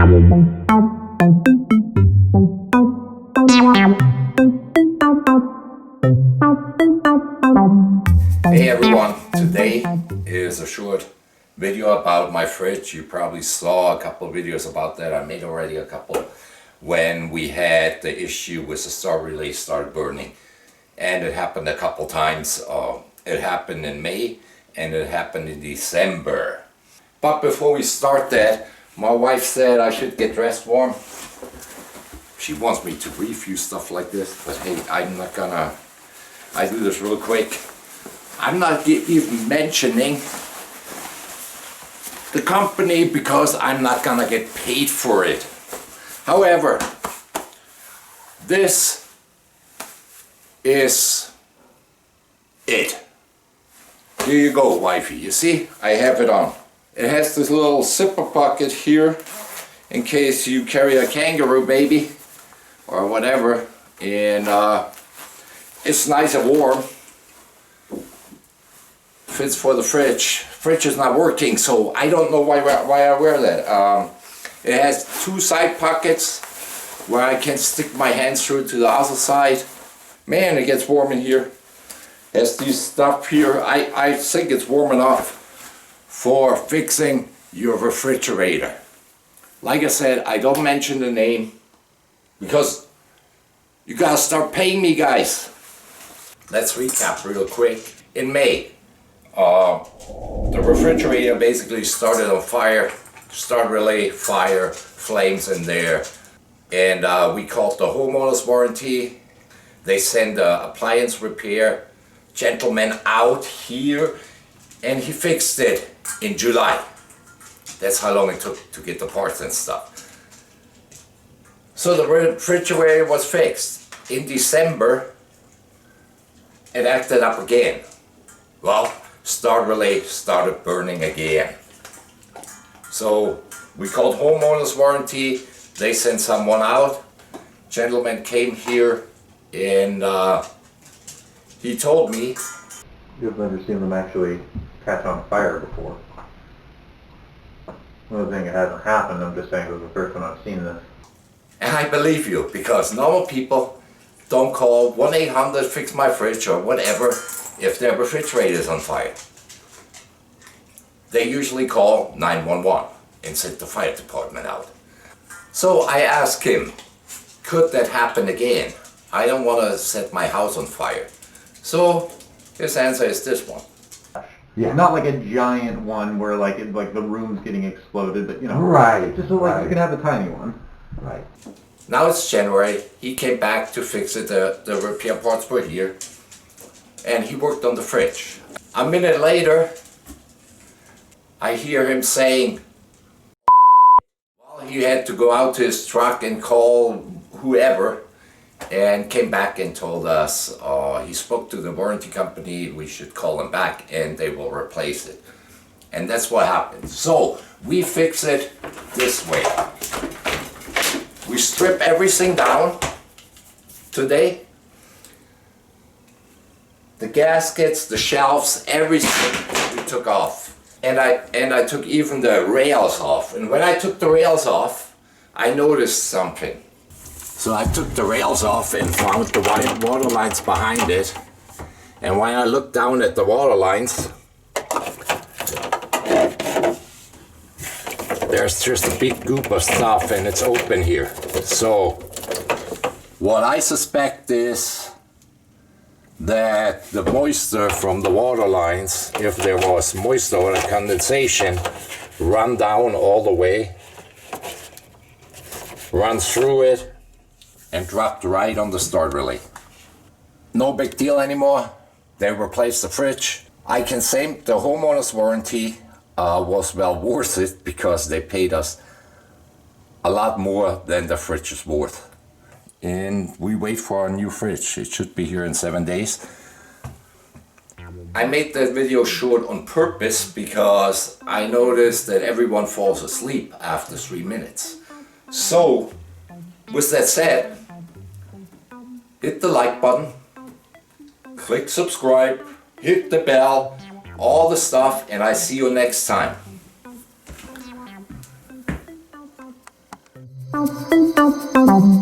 Hey everyone, today is a short video about my fridge. You probably saw a couple of videos about that. I made already a couple when we had the issue with the start relay started burning, and it happened a couple times. It happened in May and it happened in December. But before we start that, my wife said I should get dressed warm. She wants me to review stuff like this, but hey, I'm not gonna. I do this real quick. I'm not even mentioning the company because I'm not gonna get paid for it. However, this is it. Here you go, wifey. You see, I have it on. It has this little zipper pocket here in case you carry a kangaroo baby or whatever, and it's nice and warm. Fits for the fridge. Fridge is not working, so I don't know why I wear that. It has two side pockets where I can stick my hands through to the other side. Man, it gets warm in here. Has these stuff here. I think it's warm enough for fixing your refrigerator. Like I said, I don't mention the name because you gotta start paying me, guys. Let's recap real quick. In May, the refrigerator basically started on fire, start relay, fire, flames in there, and we called the homeowner's warranty. They sent the appliance repair gentleman out here, and he fixed it in July. That's how long it took to get the parts and stuff. So the refrigerator was fixed. In December, it acted up again. Well, start relay started burning again. So we called homeowners warranty. They sent someone out. Gentleman came here and he told me. You've never seen them actually catch on fire before. Another thing, it hasn't happened. I'm just saying it was the first one I've seen this. And I believe you, because normal people don't call 1-800-FIX-MY-FRIDGE or whatever if their refrigerator is on fire. They usually call 911 and send the fire department out. So I asked him, could that happen again? I don't want to set my house on fire. So his answer is this one. Yeah. Not like a giant one where like the room's getting exploded, but you know. Right. Just so like you can have a tiny one. Right. Now it's January. He came back to fix it. The repair parts were here. And he worked on the fridge. A minute later, I hear him saying, well, he had to go out to his truck and call whoever, and came back and told us he spoke to the warranty company, we should call them back and they will replace it. And that's what happened. So we fix it this way. We strip everything down today. The gaskets, the shelves, everything we took off. And I took even the rails off. And when I took the rails off, I noticed something. So I took the rails off and found the water lines behind it. And when I looked down at the water lines, there's just a big goop of stuff and it's open here. So what I suspect is that the moisture from the water lines, if there was moisture or condensation, run down all the way, run through it, and dropped right on the start relay. No big deal anymore. They replaced the fridge. I can say the homeowner's warranty was well worth it because they paid us a lot more than the fridge is worth. And we wait for a new fridge. It should be here in 7 days. I made that video short on purpose because I noticed that everyone falls asleep after 3 minutes. So, with that said, hit the like button, click subscribe, hit the bell, all the stuff, and I see you next time. Thank